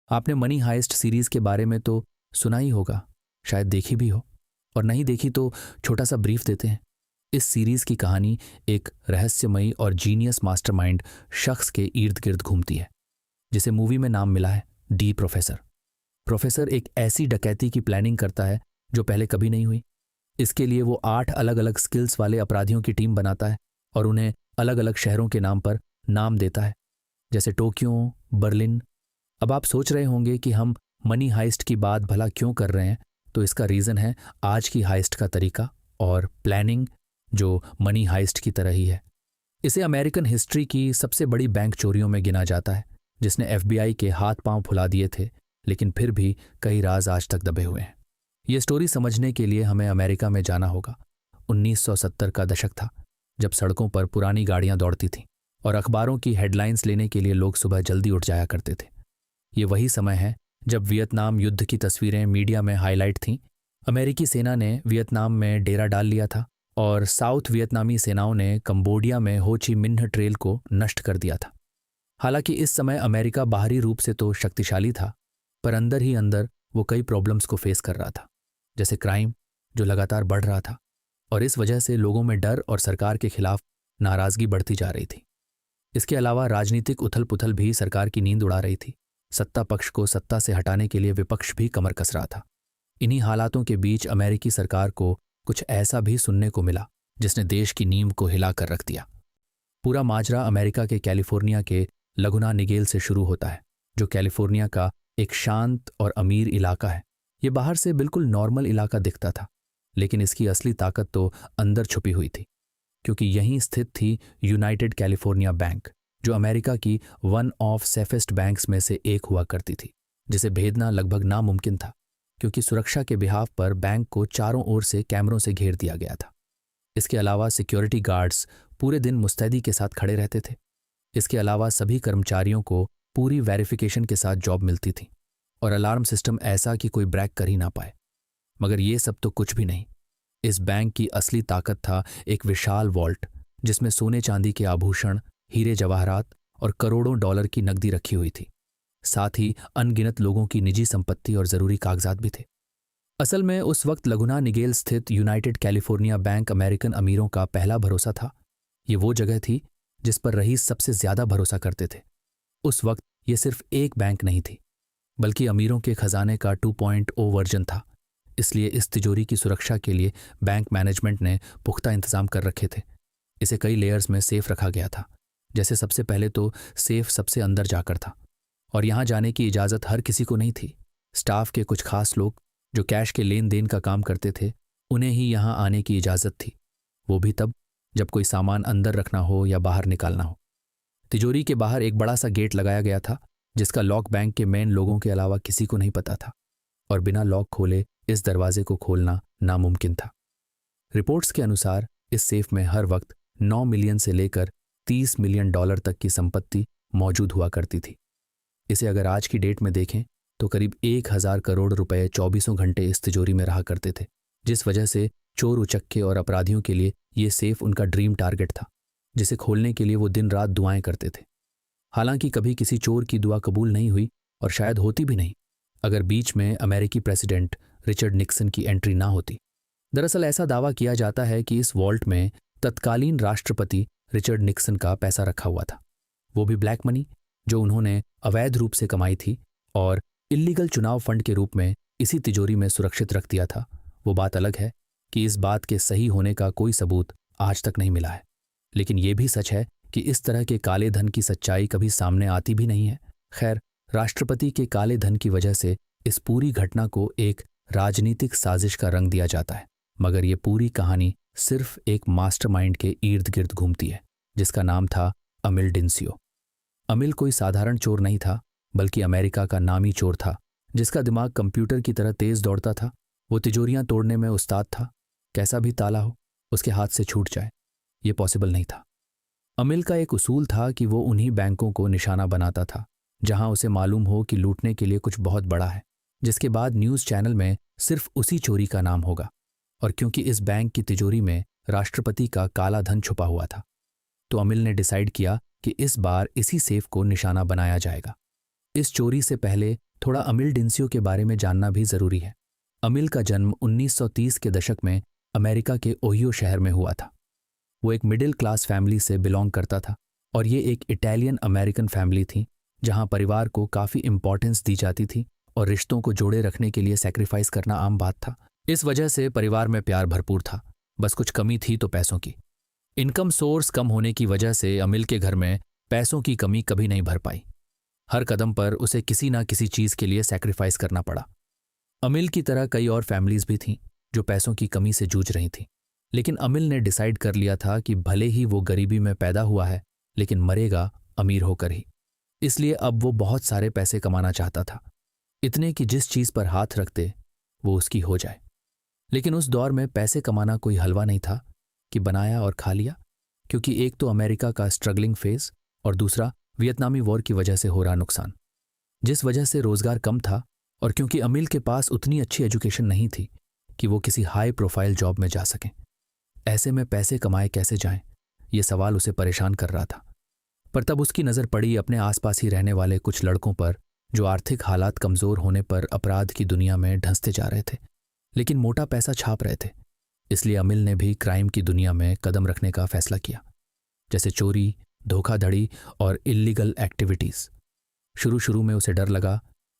आपने money heist series के बारे में तो सुना ही होगा, शायद देखी भी हो, और नहीं देखी तो छोटा सा ब्रीफ देते हैं। इस सीरीज की कहानी एक रहस्यमयी और जीनियस मास्टरमाइंड शख्स के इर्द गिर्द घूमती है, जिसे मूवी में नाम मिला है डी प्रोफेसर। प्रोफेसर एक ऐसी डकैती की प्लानिंग करता है जो पहले कभी नहीं हुई। इसके लिए वो 8 अलग अलग स्किल्स वाले अपराधियों की टीम बनाता है और उन्हें अलग अलग शहरों के नाम पर नाम देता है, जैसे टोक्यो, बर्लिन। अब आप सोच रहे होंगे कि हम मनी हाइस्ट की बात भला क्यों कर रहे हैं, तो इसका रीज़न है आज की हाइस्ट का तरीका और प्लानिंग जो मनी हाइस्ट की तरह ही है। इसे अमेरिकन हिस्ट्री की सबसे बड़ी बैंक चोरियों में गिना जाता है, जिसने एफबीआई के हाथ पांव फुला दिए थे, लेकिन फिर भी कई राज आज तक दबे हुए हैं। ये स्टोरी समझने के लिए हमें अमेरिका में जाना होगा। 1970 का दशक था, जब सड़कों पर पुरानी गाड़ियां दौड़ती थीं और अखबारों की हेडलाइंस लेने के लिए लोग सुबह जल्दी उठ जाया करते थे। ये वही समय है जब वियतनाम युद्ध की तस्वीरें मीडिया में हाईलाइट थीं। अमेरिकी सेना ने वियतनाम में डेरा डाल लिया था और साउथ वियतनामी सेनाओं ने कंबोडिया में हो ची मिन्ह ट्रेल को नष्ट कर दिया था। हालांकि इस समय अमेरिका बाहरी रूप से तो शक्तिशाली था, पर अंदर ही अंदर वो कई प्रॉब्लम्स को फेस कर रहा था, जैसे क्राइम जो लगातार बढ़ रहा था, और इस वजह से लोगों में डर और सरकार के खिलाफ नाराजगी बढ़ती जा रही थी। इसके अलावा राजनीतिक उथल पुथल भी सरकार की नींद उड़ा रही थी। सत्ता पक्ष को सत्ता से हटाने के लिए विपक्ष भी कमर कस रहा था। इन्हीं हालातों के बीच अमेरिकी सरकार को कुछ ऐसा भी सुनने को मिला जिसने देश की नींव को हिला कर रख दिया। पूरा माजरा अमेरिका के कैलिफोर्निया के लगुना निगेल से शुरू होता है, जो कैलिफोर्निया का एक शांत और अमीर इलाका है। ये बाहर से बिल्कुल नॉर्मल इलाका दिखता था, लेकिन इसकी असली ताकत तो अंदर छुपी हुई थी, क्योंकि यहीं स्थित थी यूनाइटेड कैलिफोर्निया बैंक, जो अमेरिका की वन ऑफ सेफेस्ट बैंक्स में से एक हुआ करती थी, जिसे भेदना लगभग नामुमकिन था, क्योंकि सुरक्षा के बिहाफ पर बैंक को चारों ओर से कैमरों से घेर दिया गया था। इसके अलावा सिक्योरिटी गार्ड्स पूरे दिन मुस्तैदी के साथ खड़े रहते थे। इसके अलावा सभी कर्मचारियों को पूरी वेरिफिकेशन के साथ जॉब मिलती थी और अलार्म सिस्टम ऐसा कि कोई ब्रेक कर ही ना पाए। मगर ये सब तो कुछ भी नहीं। इस बैंक की असली ताकत था एक विशाल वॉल्ट, जिसमें सोने चांदी के आभूषण, हीरे जवाहरात और करोड़ों डॉलर की नकदी रखी हुई थी। साथ ही अनगिनत लोगों की निजी संपत्ति और जरूरी कागजात भी थे। असल में उस वक्त लगुना निगेल स्थित यूनाइटेड कैलिफोर्निया बैंक अमेरिकन अमीरों का पहला भरोसा था। ये वो जगह थी जिस पर रईस सबसे ज्यादा भरोसा करते थे। उस वक्त ये सिर्फ एक बैंक नहीं थी, बल्कि अमीरों के खजाने का 2.0 वर्जन था। इसलिए इस तिजोरी की सुरक्षा के लिए बैंक मैनेजमेंट ने पुख्ता इंतजाम कर रखे थे। इसे कई लेयर्स में सेफ रखा गया था। जैसे सबसे पहले तो सेफ सबसे अंदर जाकर था, और यहाँ जाने की इजाज़त हर किसी को नहीं थी। स्टाफ के कुछ खास लोग जो कैश के लेन देन का काम करते थे, उन्हें ही यहाँ आने की इजाज़त थी, वो भी तब जब कोई सामान अंदर रखना हो या बाहर निकालना हो। तिजोरी के बाहर एक बड़ा सा गेट लगाया गया था, जिसका लॉक बैंक के मेन लोगों के अलावा किसी को नहीं पता था, और बिना लॉक खोले इस दरवाजे को खोलना नामुमकिन था। रिपोर्ट्स के अनुसार इस सेफ में हर वक्त 9 मिलियन से लेकर 30 मिलियन डॉलर तक की संपत्ति मौजूद हुआ करती थी। इसे अगर आज की डेट में देखें तो करीब 1000 करोड़ रुपए 24 घंटे इस तिजोरी में रहा करते थे, जिस वजह से चोर उचक्के और अपराधियों के लिए ये सेफ उनका ड्रीम टारगेट था, जिसे खोलने के लिए वो दिन रात दुआएं करते थे। हालांकि कभी किसी चोर की दुआ कबूल नहीं हुई, और शायद होती भी नहीं अगर बीच में अमेरिकी प्रेसिडेंट रिचर्ड निक्सन की एंट्री ना होती। दरअसल ऐसा दावा किया जाता है कि इस वॉल्ट में तत्कालीन राष्ट्रपति रिचर्ड निक्सन का पैसा रखा हुआ था, वो भी ब्लैक मनी, जो उन्होंने अवैध रूप से कमाई थी और इल्लीगल चुनाव फंड के रूप में इसी तिजोरी में सुरक्षित रख दिया था। वो बात अलग है कि इस बात के सही होने का कोई सबूत आज तक नहीं मिला है, लेकिन ये भी सच है कि इस तरह के काले धन की सच्चाई कभी सामने आती भी नहीं है। खैर, राष्ट्रपति के काले धन की वजह से इस पूरी घटना को एक राजनीतिक साजिश का रंग दिया जाता है, मगर ये पूरी कहानी सिर्फ एक मास्टरमाइंड के इर्द गिर्द घूमती है, जिसका नाम था अमिल डिंसियो। अमिल कोई साधारण चोर नहीं था, बल्कि अमेरिका का नामी चोर था, जिसका दिमाग कंप्यूटर की तरह तेज दौड़ता था। वो तिजोरियां तोड़ने में उस्ताद था। कैसा भी ताला हो, उसके हाथ से छूट जाए, ये पॉसिबल नहीं था। अमिल का एक उसूल था कि वो उन्हीं बैंकों को निशाना बनाता था जहां उसे मालूम हो कि लूटने के लिए कुछ बहुत बड़ा है, जिसके बाद न्यूज़ चैनल में सिर्फ उसी चोरी का नाम होगा। और क्योंकि इस बैंक की तिजोरी में राष्ट्रपति का काला धन छुपा हुआ था, तो अमिल ने डिसाइड किया कि इस बार इसी सेफ को निशाना बनाया जाएगा। इस चोरी से पहले थोड़ा अमिल डिंसियो के बारे में जानना भी जरूरी है। अमिल का जन्म 1930 के दशक में अमेरिका के ओहियो शहर में हुआ था। वो एक मिडिल क्लास फैमिली से बिलोंग करता था और ये एक इटालियन अमेरिकन फैमिली थी जहां परिवार को काफ़ी इंपॉर्टेंस दी जाती थी और रिश्तों को जोड़े रखने के लिए सैक्रिफाइस करना आम बात था। इस वजह से परिवार में प्यार भरपूर था, बस कुछ कमी थी तो पैसों की। इनकम सोर्स कम होने की वजह से अमिल के घर में पैसों की कमी कभी नहीं भर पाई। हर कदम पर उसे किसी ना किसी चीज़ के लिए सैक्रिफाइस करना पड़ा। अमिल की तरह कई और फैमिलीज भी थीं जो पैसों की कमी से जूझ रही थीं, लेकिन अमिल ने डिसाइड कर लिया था कि भले ही वो गरीबी में पैदा हुआ है लेकिन मरेगा अमीर होकर ही। इसलिए अब वो बहुत सारे पैसे कमाना चाहता था, इतने कि जिस चीज़ पर हाथ रखते वो उसकी हो जाए। लेकिन उस दौर में पैसे कमाना कोई हलवा नहीं था कि बनाया और खा लिया, क्योंकि एक तो अमेरिका का स्ट्रगलिंग फेज और दूसरा वियतनामी वॉर की वजह से हो रहा नुकसान, जिस वजह से रोजगार कम था और क्योंकि अमिल के पास उतनी अच्छी एजुकेशन नहीं थी कि वो किसी हाई प्रोफाइल जॉब में जा सकें। ऐसे में पैसे कमाए कैसे जाएं, ये सवाल उसे परेशान कर रहा था। पर तब उसकी नज़र पड़ी अपने आसपास ही रहने वाले कुछ लड़कों पर जो आर्थिक हालात कमज़ोर होने पर अपराध की दुनिया में ढंसते जा रहे थे, लेकिन मोटा पैसा छाप रहे थे। इसलिए अमिल ने भी क्राइम की दुनिया में कदम रखने का फैसला किया, जैसे चोरी, धोखाधड़ी और इल्लीगल एक्टिविटीज़। शुरू में उसे डर लगा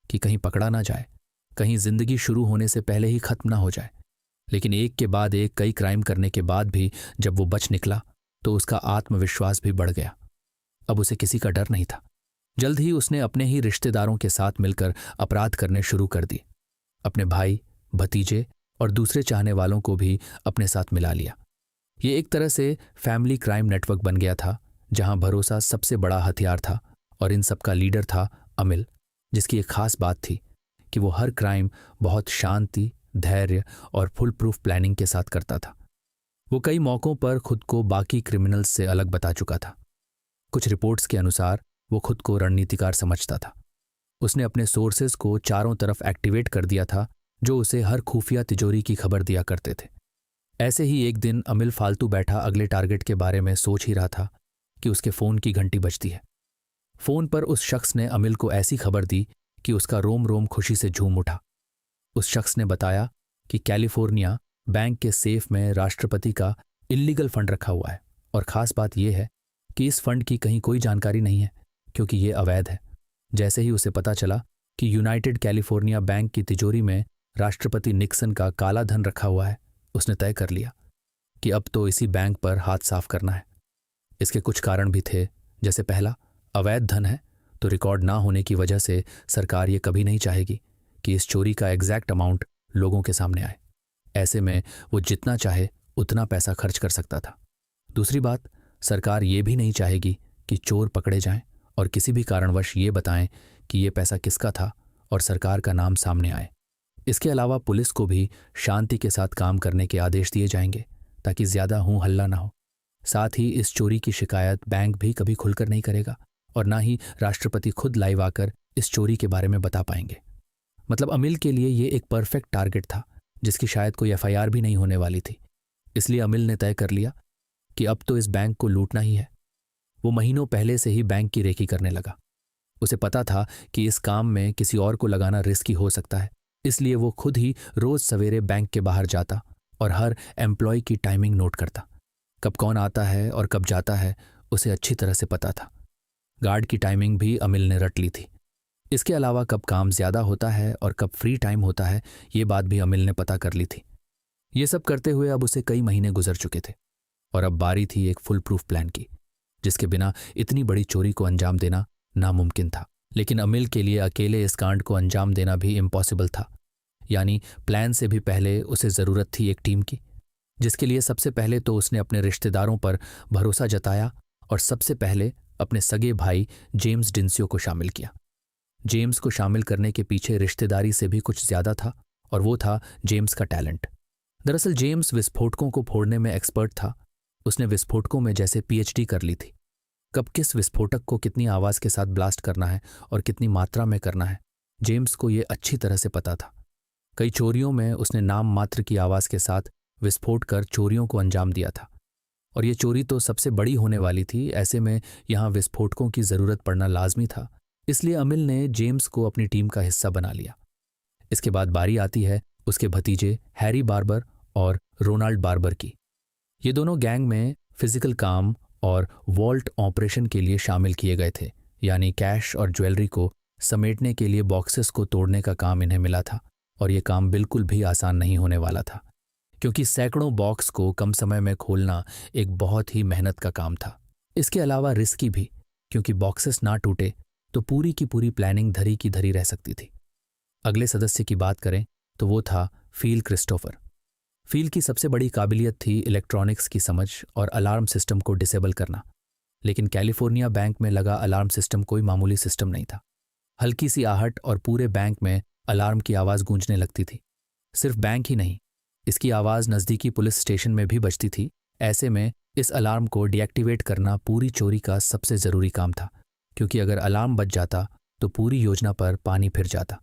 कि कहीं पकड़ा ना जाए, कहीं जिंदगी शुरू होने से पहले ही खत्म ना हो जाए। लेकिन एक के बाद एक कई क्राइम करने के बाद भी जब वो बच निकला तो उसका आत्मविश्वास भी बढ़ गया। अब उसे किसी का डर नहीं था। जल्द ही उसने अपने ही रिश्तेदारों के साथ मिलकर अपराध करने शुरू कर दिए। अपने भाई, भतीजे और दूसरे चाहने वालों को भी अपने साथ मिला लिया। ये एक तरह से फैमिली क्राइम नेटवर्क बन गया था जहां भरोसा सबसे बड़ा हथियार था और इन सब का लीडर था अमिल, जिसकी एक खास बात थी कि वो हर क्राइम बहुत शांति, धैर्य और फुल प्रूफ प्लानिंग के साथ करता था। वो कई मौक़ों पर खुद को बाकी क्रिमिनल्स से अलग बता चुका था। कुछ रिपोर्ट्स के अनुसार वो खुद को रणनीतिकार समझता था। उसने अपने सोर्सेज को चारों तरफ एक्टिवेट कर दिया था जो उसे हर खुफिया तिजोरी की खबर दिया करते थे। ऐसे ही एक दिन अमिल फालतू बैठा अगले टारगेट के बारे में सोच ही रहा था कि उसके फ़ोन की घंटी बजती है। फ़ोन पर उस शख्स ने अमिल को ऐसी खबर दी कि उसका रोम रोम खुशी से झूम उठा। उस शख्स ने बताया कि कैलिफोर्निया बैंक के सेफ में राष्ट्रपति का इल्लीगल फंड रखा हुआ है और ख़ास बात यह है कि इस फंड की कहीं कोई जानकारी नहीं है क्योंकि ये अवैध है। जैसे ही उसे पता चला कि यूनाइटेड कैलिफोर्निया बैंक की तिजोरी में राष्ट्रपति निक्सन का काला धन रखा हुआ है, उसने तय कर लिया कि अब तो इसी बैंक पर हाथ साफ करना है। इसके कुछ कारण भी थे, जैसे पहला, अवैध धन है तो रिकॉर्ड ना होने की वजह से सरकार ये कभी नहीं चाहेगी कि इस चोरी का एग्जैक्ट अमाउंट लोगों के सामने आए। ऐसे में वो जितना चाहे उतना पैसा खर्च कर सकता था। दूसरी बात, सरकार ये भी नहीं चाहेगी कि चोर पकड़े जाएं और किसी भी कारणवश ये बताएं कि ये पैसा किसका था और सरकार का नाम सामने आए। इसके अलावा पुलिस को भी शांति के साथ काम करने के आदेश दिए जाएंगे ताकि ज़्यादा हूँ हल्ला ना हो। साथ ही इस चोरी की शिकायत बैंक भी कभी खुलकर नहीं करेगा और ना ही राष्ट्रपति खुद लाइव आकर इस चोरी के बारे में बता पाएंगे। मतलब अमिल के लिए ये एक परफेक्ट टारगेट था जिसकी शायद कोई एफआईआर भी नहीं होने वाली थी। इसलिए अमिल ने तय कर लिया कि अब तो इस बैंक को लूटना ही है। वो महीनों पहले से ही बैंक की रेकी करने लगा। उसे पता था कि इस काम में किसी और को लगाना रिस्की हो सकता है, इसलिए वो खुद ही रोज सवेरे बैंक के बाहर जाता और हर एम्प्लॉय की टाइमिंग नोट करता। कब कौन आता है और कब जाता है उसे अच्छी तरह से पता था। गार्ड की टाइमिंग भी अमिल ने रट ली थी। इसके अलावा कब काम ज़्यादा होता है और कब फ्री टाइम होता है ये बात भी अमिल ने पता कर ली थी। ये सब करते हुए अब उसे कई महीने गुजर चुके थे और अब बारी थी एक फुल प्रूफ प्लान की, जिसके बिना इतनी बड़ी चोरी को अंजाम देना नामुमकिन था। लेकिन अमिल के लिए अकेले इस कांड को अंजाम देना भी इम्पॉसिबल था। यानी प्लान से भी पहले उसे ज़रूरत थी एक टीम की, जिसके लिए सबसे पहले तो उसने अपने रिश्तेदारों पर भरोसा जताया और सबसे पहले अपने सगे भाई जेम्स डिंसियो को शामिल किया। जेम्स को शामिल करने के पीछे रिश्तेदारी से भी कुछ ज़्यादा था और वो था जेम्स का टैलेंट। दरअसल जेम्स विस्फोटकों को फोड़ने में एक्सपर्ट था। उसने विस्फोटकों में जैसे पीएचडी कर ली थी। कब किस विस्फोटक को कितनी आवाज़ के साथ ब्लास्ट करना है और कितनी मात्रा में करना है, जेम्स को ये अच्छी तरह से पता था। कई चोरियों में उसने नाम मात्र की आवाज़ के साथ विस्फोट कर चोरियों को अंजाम दिया था और ये चोरी तो सबसे बड़ी होने वाली थी। ऐसे में यहाँ विस्फोटकों की ज़रूरत पड़ना लाजमी था इसलिए अमिल ने जेम्स को अपनी टीम का हिस्सा बना लिया। इसके बाद बारी आती है उसके भतीजे हैरी बार्बर और रोनाल्ड बार्बर की। ये दोनों गैंग में फिजिकल काम और वॉल्ट ऑपरेशन के लिए शामिल किए गए थे, यानी कैश और ज्वेलरी को समेटने के लिए बॉक्सेस को तोड़ने का काम इन्हें मिला था। और ये काम बिल्कुल भी आसान नहीं होने वाला था, क्योंकि सैकड़ों बॉक्स को कम समय में खोलना एक बहुत ही मेहनत का काम था। इसके अलावा रिस्की भी, क्योंकि बॉक्सेस ना टूटे तो पूरी की पूरी प्लानिंग धरी की धरी रह सकती थी। अगले सदस्य की बात करें तो वो था फील क्रिस्टोफर। फील की सबसे बड़ी काबिलियत थी इलेक्ट्रॉनिक्स की समझ और अलार्म सिस्टम को डिसेबल करना। लेकिन कैलिफोर्निया बैंक में लगा अलार्म सिस्टम कोई मामूली सिस्टम नहीं था। हल्की सी आहट और पूरे बैंक में अलार्म की आवाज़ गूंजने लगती थी। सिर्फ बैंक ही नहीं, इसकी आवाज़ नज़दीकी पुलिस स्टेशन में भी बजती थी। ऐसे में इस अलार्म को डीएक्टिवेट करना पूरी चोरी का सबसे ज़रूरी काम था, क्योंकि अगर अलार्म बज जाता तो पूरी योजना पर पानी फिर जाता।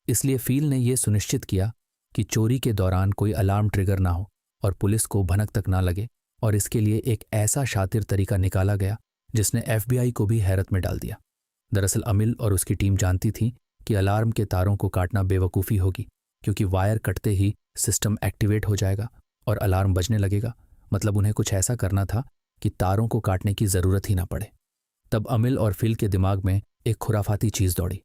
इसलिए फील ने यह सुनिश्चित किया कि चोरी के दौरान कोई अलार्म ट्रिगर ना हो और पुलिस को भनक तक ना लगे, और इसके लिए एक ऐसा शातिर तरीका निकाला गया जिसने एफबीआई को भी हैरत में डाल दिया। दरअसल अमिल और उसकी टीम जानती थी कि अलार्म के तारों को काटना बेवकूफ़ी होगी, क्योंकि वायर कटते ही सिस्टम एक्टिवेट हो जाएगा और अलार्म बजने लगेगा। मतलब उन्हें कुछ ऐसा करना था कि तारों को काटने की ज़रूरत ही ना पड़े। तब अमिल और फिल के दिमाग में एक खुराफाती चीज़ दौड़ी।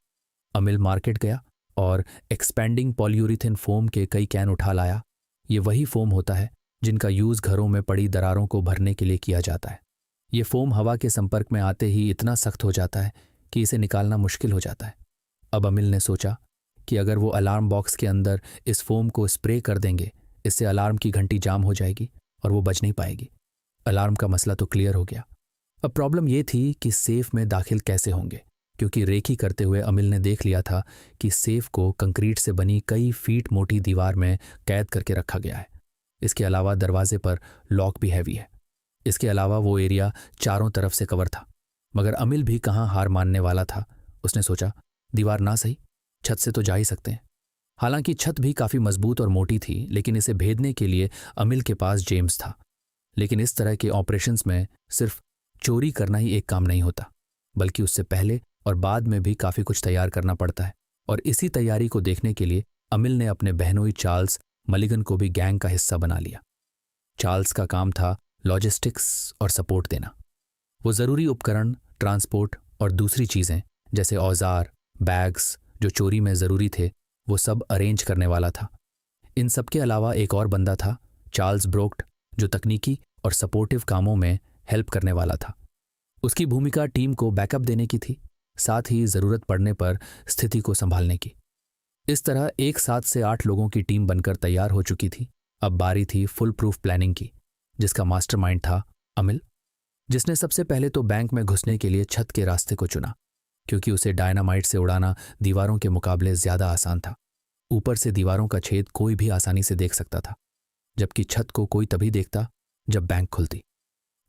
अमिल मार्केट गया और एक्सपैंडिंग पॉलीयूरेथेन फोम के कई कैन उठा लाया। ये वही फोम होता है जिनका यूज़ घरों में पड़ी दरारों को भरने के लिए किया जाता है। ये फोम हवा के संपर्क में आते ही इतना सख्त हो जाता है कि इसे निकालना मुश्किल हो जाता है। अब अमिल ने सोचा कि अगर वो अलार्म बॉक्स के अंदर इस फोम को स्प्रे कर देंगे, इससे अलार्म की घंटी जाम हो जाएगी और वो बज नहीं पाएगी। अलार्म का मसला तो क्लियर हो गया। अब प्रॉब्लम ये थी कि सेफ में दाखिल कैसे होंगे, क्योंकि रेकी करते हुए अमिल ने देख लिया था कि सेफ को कंक्रीट से बनी कई फीट मोटी दीवार में कैद करके रखा गया है। इसके अलावा दरवाजे पर लॉक भी हैवी है। इसके अलावा वो एरिया चारों तरफ से कवर था। मगर अमिल भी कहाँ हार मानने वाला था। उसने सोचा, दीवार ना सही, छत से तो जा ही सकते हैं। हालांकि छत भी काफ़ी मजबूत और मोटी थी, लेकिन इसे भेदने के लिए अमिल के पास जेम्स था। लेकिन इस तरह के ऑपरेशंस में सिर्फ चोरी करना ही एक काम नहीं होता, बल्कि उससे पहले और बाद में भी काफ़ी कुछ तैयार करना पड़ता है। और इसी तैयारी को देखने के लिए अमिल ने अपने बहनोई चार्ल्स मलिगन को भी गैंग का हिस्सा बना लिया। चार्ल्स का काम था लॉजिस्टिक्स और सपोर्ट देना। वो ज़रूरी उपकरण, ट्रांसपोर्ट और दूसरी चीज़ें जैसे औजार, बैग्स जो चोरी में ज़रूरी थे, वो सब अरेंज करने वाला था। इन सब के अलावा एक और बंदा था, चार्ल्स ब्रोक्ट, जो तकनीकी और सपोर्टिव कामों में हेल्प करने वाला था। उसकी भूमिका टीम को बैकअप देने की थी, साथ ही ज़रूरत पड़ने पर स्थिति को संभालने की। इस तरह 1 से 8 लोगों की टीम बनकर तैयार हो चुकी थी। अब बारी थी फुल प्रूफ प्लानिंग की, जिसका मास्टरमाइंड था अमिल, जिसने सबसे पहले तो बैंक में घुसने के लिए छत के रास्ते को चुना, क्योंकि उसे डायनामाइट से उड़ाना दीवारों के मुकाबले ज़्यादा आसान था। ऊपर से दीवारों का छेद कोई भी आसानी से देख सकता था, जबकि छत को कोई तभी देखता जब बैंक खुलती।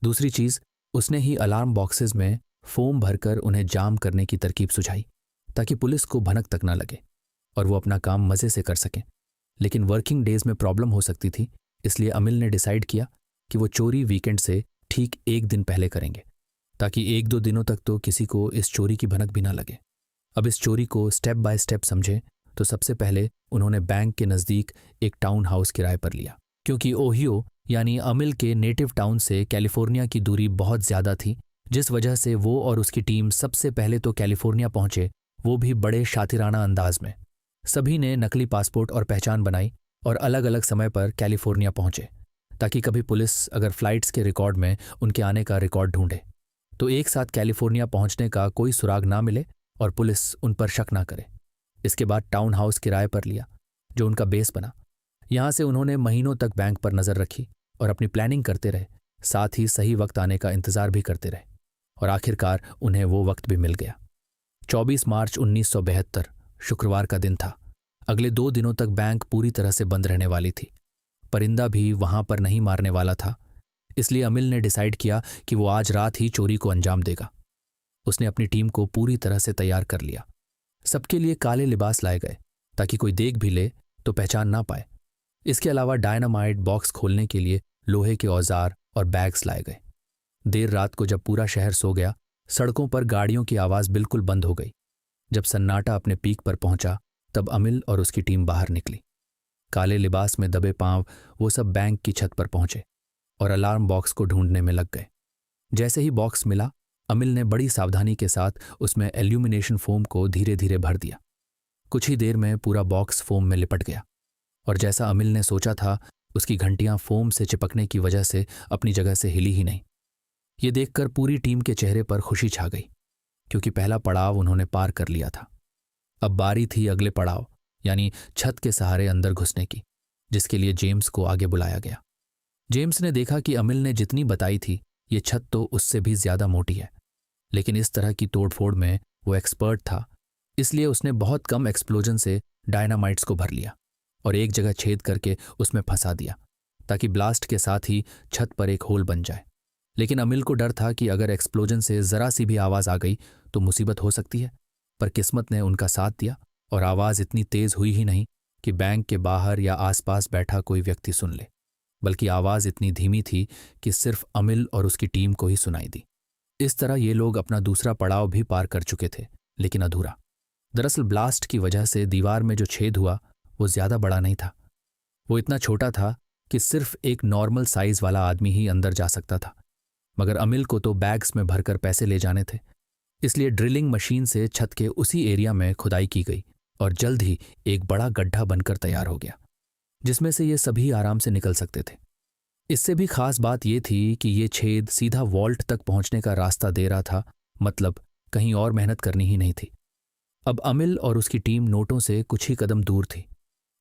दूसरी चीज़, उसने ही अलार्म बॉक्सेस में फोम भरकर उन्हें जाम करने की तरकीब सुझाई, ताकि पुलिस को भनक तक ना लगे और वो अपना काम मज़े से कर सकें। लेकिन वर्किंग डेज में प्रॉब्लम हो सकती थी, इसलिए अमिल ने डिसाइड किया कि वो चोरी वीकेंड से ठीक 1 दिन पहले करेंगे, ताकि 1-2 दिनों तक तो किसी को इस चोरी की भनक भी ना लगे। अब इस चोरी को स्टेप बाय स्टेप समझें तो सबसे पहले उन्होंने बैंक के नज़दीक एक टाउन हाउस किराए पर लिया, क्योंकि ओहियो यानी अमिल के नेटिव टाउन से कैलिफोर्निया की दूरी बहुत ज़्यादा थी, जिस वजह से वो और उसकी टीम सबसे पहले तो कैलिफोर्निया पहुंचे, वो भी बड़े शातिराना अंदाज में। सभी ने नकली पासपोर्ट और पहचान बनाई और अलग अलग समय पर कैलिफोर्निया पहुंचे, ताकि कभी पुलिस अगर फ्लाइट्स के रिकॉर्ड में उनके आने का रिकॉर्ड ढूंढे तो एक साथ कैलिफोर्निया पहुंचने का कोई सुराग ना मिले और पुलिस उन पर शक ना करे। इसके बाद टाउन हाउस किराए पर लिया, जो उनका बेस बना। यहाँ से उन्होंने महीनों तक बैंक पर नज़र रखी और अपनी प्लानिंग करते रहे, साथ ही सही वक्त आने का इंतज़ार भी करते रहे, और आखिरकार उन्हें वो वक्त भी मिल गया। 24 मार्च 1972 शुक्रवार का दिन था। अगले 2 दिनों तक बैंक पूरी तरह से बंद रहने वाली थी। परिंदा भी वहां पर नहीं मारने वाला था, इसलिए अमिल ने डिसाइड किया कि वो आज रात ही चोरी को अंजाम देगा। उसने अपनी टीम को पूरी तरह से तैयार कर लिया। सबके लिए काले लिबास लाए गए, ताकि कोई देख भी ले तो पहचान ना पाए। इसके अलावा डायनामाइट बॉक्स खोलने के लिए लोहे के औजार और बैग्स लाए गए। देर रात को जब पूरा शहर सो गया, सड़कों पर गाड़ियों की आवाज़ बिल्कुल बंद हो गई जब सन्नाटा अपने पीक पर पहुंचा तब अमिल और उसकी टीम बाहर निकली। काले लिबास में दबे पांव वो सब बैंक की छत पर पहुंचे और अलार्म बॉक्स को ढूंढने में लग गए। जैसे ही बॉक्स मिला, अमिल ने बड़ी सावधानी के साथ उसमें एल्यूमिनेशन फोम को धीरे धीरे भर दिया। कुछ ही देर में पूरा बॉक्स फोम में लिपट गया और जैसा अमिल ने सोचा था, उसकी घंटियां फोम से चिपकने की वजह से अपनी जगह से हिली ही नहीं। ये देखकर पूरी टीम के चेहरे पर खुशी छा गई, क्योंकि पहला पड़ाव उन्होंने पार कर लिया था। अब बारी थी अगले पड़ाव यानी छत के सहारे अंदर घुसने की, जिसके लिए जेम्स को आगे बुलाया गया। जेम्स ने देखा कि अमिल ने जितनी बताई थी, ये छत तो उससे भी ज्यादा मोटी है, लेकिन इस तरह की तोड़फोड़ में वो एक्सपर्ट था, इसलिए उसने बहुत कम एक्सप्लोजन से डायनामाइट्स को भर लिया और एक जगह छेद करके उसमें फंसा दिया, ताकि ब्लास्ट के साथ ही छत पर एक होल बन जाए। लेकिन अमिल को डर था कि अगर एक्सप्लोजन से जरा सी भी आवाज आ गई तो मुसीबत हो सकती है, पर किस्मत ने उनका साथ दिया और आवाज इतनी तेज हुई ही नहीं कि बैंक के बाहर या आसपास बैठा कोई व्यक्ति सुन ले, बल्कि आवाज इतनी धीमी थी कि सिर्फ अमिल और उसकी टीम को ही सुनाई दी। इस तरह ये लोग अपना दूसरा पड़ाव भी पार कर चुके थे, लेकिन अधूरा। दरअसल ब्लास्ट की वजह से दीवार में जो छेद हुआ वो ज्यादा बड़ा नहीं था। वो इतना छोटा था कि सिर्फ एक नॉर्मल साइज वाला आदमी ही अंदर जा सकता था, मगर अमिल को तो बैग्स में भरकर पैसे ले जाने थे, इसलिए ड्रिलिंग मशीन से छत के उसी एरिया में खुदाई की गई और जल्द ही एक बड़ा गड्ढा बनकर तैयार हो गया, जिसमें से ये सभी आराम से निकल सकते थे। इससे भी खास बात ये थी कि ये छेद सीधा वॉल्ट तक पहुंचने का रास्ता दे रहा था, मतलब कहीं और मेहनत करनी ही नहीं थी। अब अमिल और उसकी टीम नोटों से कुछ ही कदम दूर थी,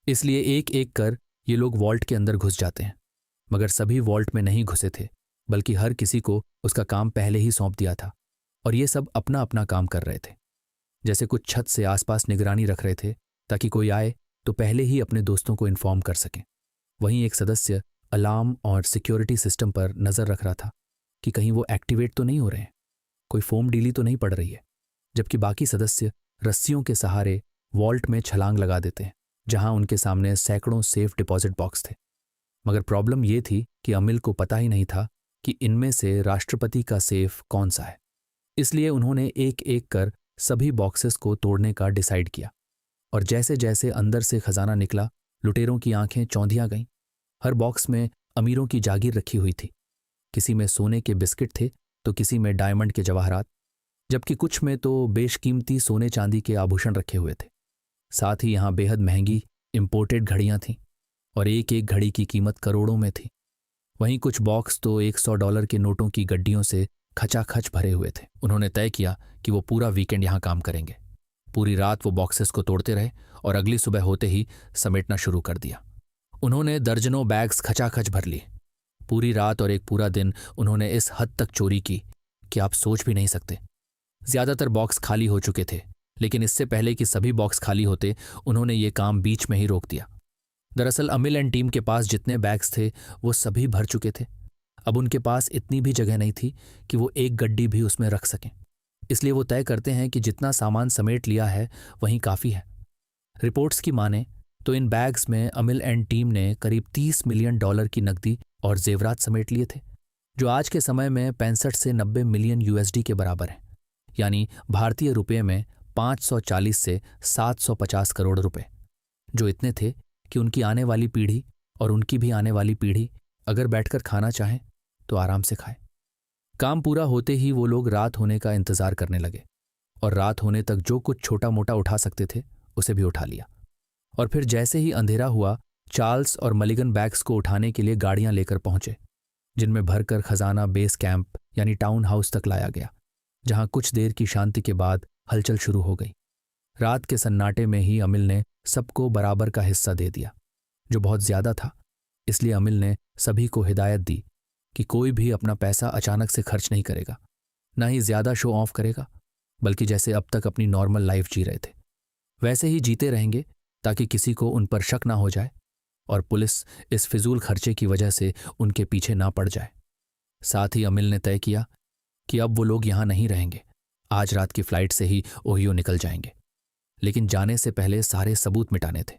इसलिए एक एक कर ये लोग वॉल्ट के अंदर घुस जाते हैं। मगर सभी वॉल्ट में नहीं घुसे थे, बल्कि हर किसी को उसका काम पहले ही सौंप दिया था और ये सब अपना अपना काम कर रहे थे। जैसे कुछ छत से आसपास निगरानी रख रहे थे ताकि कोई आए तो पहले ही अपने दोस्तों को इन्फॉर्म कर सकें। वहीं एक सदस्य अलार्म और सिक्योरिटी सिस्टम पर नजर रख रहा था कि कहीं वो एक्टिवेट तो नहीं हो रहे हैं, कोई फोम डीली तो नहीं पड़ रही है, जबकि बाकी सदस्य रस्सियों के सहारे वॉल्ट में छलांग लगा देते हैं, जहां उनके सामने सैकड़ों सेफ डिपॉजिट बॉक्स थे। मगर प्रॉब्लम ये थी कि अमिल को पता ही नहीं था कि इनमें से राष्ट्रपति का सेफ कौन सा है, इसलिए उन्होंने एक एक कर सभी बॉक्सेस को तोड़ने का डिसाइड किया और जैसे जैसे अंदर से खजाना निकला, लुटेरों की आंखें चौंधिया गईं। हर बॉक्स में अमीरों की जागीर रखी हुई थी, किसी में सोने के बिस्किट थे तो किसी में डायमंड के जवाहरात, जबकि कुछ में तो बेशकीमती सोने चांदी के आभूषण रखे हुए थे। साथ ही यहाँ बेहद महंगी इंपोर्टेड घड़ियां थीं और एक एक घड़ी की कीमत करोड़ों में थी। वहीं कुछ बॉक्स तो $100 के नोटों की गड्डियों से खचाखच भरे हुए थे। उन्होंने तय किया कि वो पूरा वीकेंड यहाँ काम करेंगे। पूरी रात वो बॉक्सेस को तोड़ते रहे और अगली सुबह होते ही समेटना शुरू कर दिया। उन्होंने दर्जनों बैग्स खचाखच भर लिए। पूरी रात और एक पूरा दिन उन्होंने इस हद तक चोरी की कि आप सोच भी नहीं सकते। ज्यादातर बॉक्स खाली हो चुके थे, लेकिन इससे पहले कि सभी बॉक्स खाली होते, उन्होंने ये काम बीच में ही रोक दिया। दरअसल अमिल एंड टीम के पास जितने बैग्स थे वो सभी भर चुके थे। अब उनके पास इतनी भी जगह नहीं थी कि वो एक गड्डी भी उसमें रख सकें, इसलिए वो तय करते हैं कि जितना सामान समेट लिया है वहीं काफ़ी है। रिपोर्ट्स की माने तो इन बैग्स में अमिल एंड टीम ने करीब $30 मिलियन की नकदी और जेवरात समेट लिए थे, जो आज के समय में 65 से 90 मिलियन USD के बराबर हैं, यानी भारतीय रुपये में 540 से 750 करोड़ रुपए, जो इतने थे कि उनकी आने वाली पीढ़ी और उनकी भी आने वाली पीढ़ी अगर बैठकर खाना चाहें तो आराम से खाए। काम पूरा होते ही वो लोग रात होने का इंतजार करने लगे और रात होने तक जो कुछ छोटा मोटा उठा सकते थे उसे भी उठा लिया। और फिर जैसे ही अंधेरा हुआ, चार्ल्स और मलिगन बैग्स को उठाने के लिए गाड़ियां लेकर पहुंचे, जिनमें भरकर खजाना बेस कैंप यानी टाउन हाउस तक लाया गया, जहां कुछ देर की शांति के बाद हलचल शुरू हो गई। रात के सन्नाटे में ही अमिल ने सबको बराबर का हिस्सा दे दिया, जो बहुत ज्यादा था। इसलिए अमिल ने सभी को हिदायत दी कि कोई भी अपना पैसा अचानक से खर्च नहीं करेगा, ना ही ज्यादा शो ऑफ करेगा, बल्कि जैसे अब तक अपनी नॉर्मल लाइफ जी रहे थे वैसे ही जीते रहेंगे, ताकि किसी को उन पर शक ना हो जाए और पुलिस इस फिजूल खर्चे की वजह से उनके पीछे ना पड़ जाए। साथ ही अमिल ने तय किया कि अब वो लोग यहां नहीं रहेंगे, आज रात की फ्लाइट से ही ओहियो निकल जाएंगे। लेकिन जाने से पहले सारे सबूत मिटाने थे।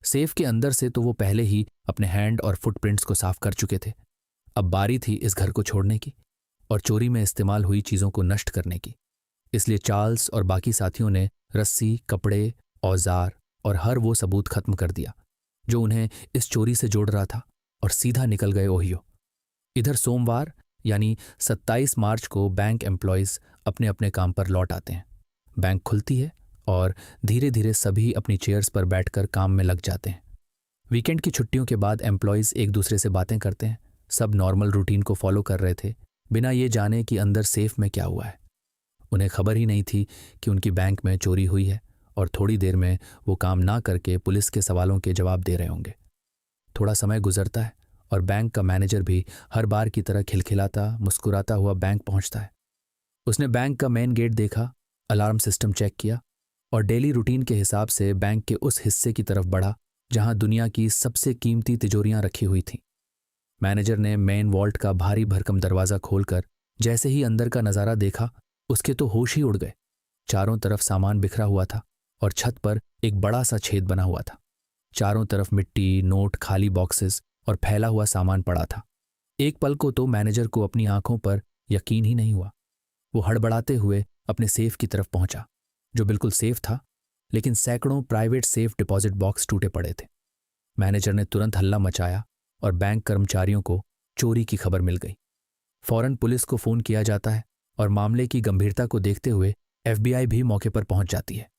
सेफ के अंदर से तो वो पहले ही अपने हैंड और फुटप्रिंट्स को साफ कर चुके थे। अब बारी थी इस घर को छोड़ने की और चोरी में इस्तेमाल हुई चीजों को नष्ट करने की। इसलिए चार्ल्स और बाकी साथियों ने रस्सी, कपड़े, औजार और हर वो सबूत खत्म कर दिया जो उन्हें इस चोरी से जोड़ रहा था और सीधा निकल गए ओहियो। इधर सोमवार यानी 27 मार्च को बैंक एम्प्लॉयज अपने अपने काम पर लौट आते हैं। बैंक खुलती है और धीरे धीरे सभी अपनी चेयर्स पर बैठकर काम में लग जाते हैं। वीकेंड की छुट्टियों के बाद एम्प्लॉयज एक दूसरे से बातें करते हैं। सब नॉर्मल रूटीन को फॉलो कर रहे थे, बिना ये जाने कि अंदर सेफ में क्या हुआ है। उन्हें खबर ही नहीं थी कि उनकी बैंक में चोरी हुई है और थोड़ी देर में वो काम ना करके पुलिस के सवालों के जवाब दे रहे होंगे। थोड़ा समय गुजरता है और बैंक का मैनेजर भी हर बार की तरह खिलखिलाता मुस्कुराता हुआ बैंक पहुंचता है। उसने बैंक का मेन गेट देखा, अलार्म सिस्टम चेक किया और डेली रूटीन के हिसाब से बैंक के उस हिस्से की तरफ बढ़ा जहां दुनिया की सबसे कीमती तिजोरियां रखी हुई थीं। मैनेजर ने मेन वॉल्ट का भारी भरकम दरवाजा खोलकर जैसे ही अंदर का नजारा देखा, उसके तो होश ही उड़ गए। चारों तरफ सामान बिखरा हुआ था और छत पर एक बड़ा सा छेद बना हुआ था। चारों तरफ मिट्टी, नोट, खाली बॉक्सेस और फैला हुआ सामान पड़ा था। एक पल को तो मैनेजर को अपनी आंखों पर यकीन ही नहीं हुआ। वो हड़बड़ाते हुए अपने सेफ की तरफ पहुंचा, जो बिल्कुल सेफ था, लेकिन सैकड़ों प्राइवेट सेफ डिपॉजिट बॉक्स टूटे पड़े थे। मैनेजर ने तुरंत हल्ला मचाया और बैंक कर्मचारियों को चोरी की खबर मिल गई। फौरन पुलिस को फोन किया जाता है और मामले की गंभीरता को देखते हुए FBI भी मौके पर पहुंच जाती है।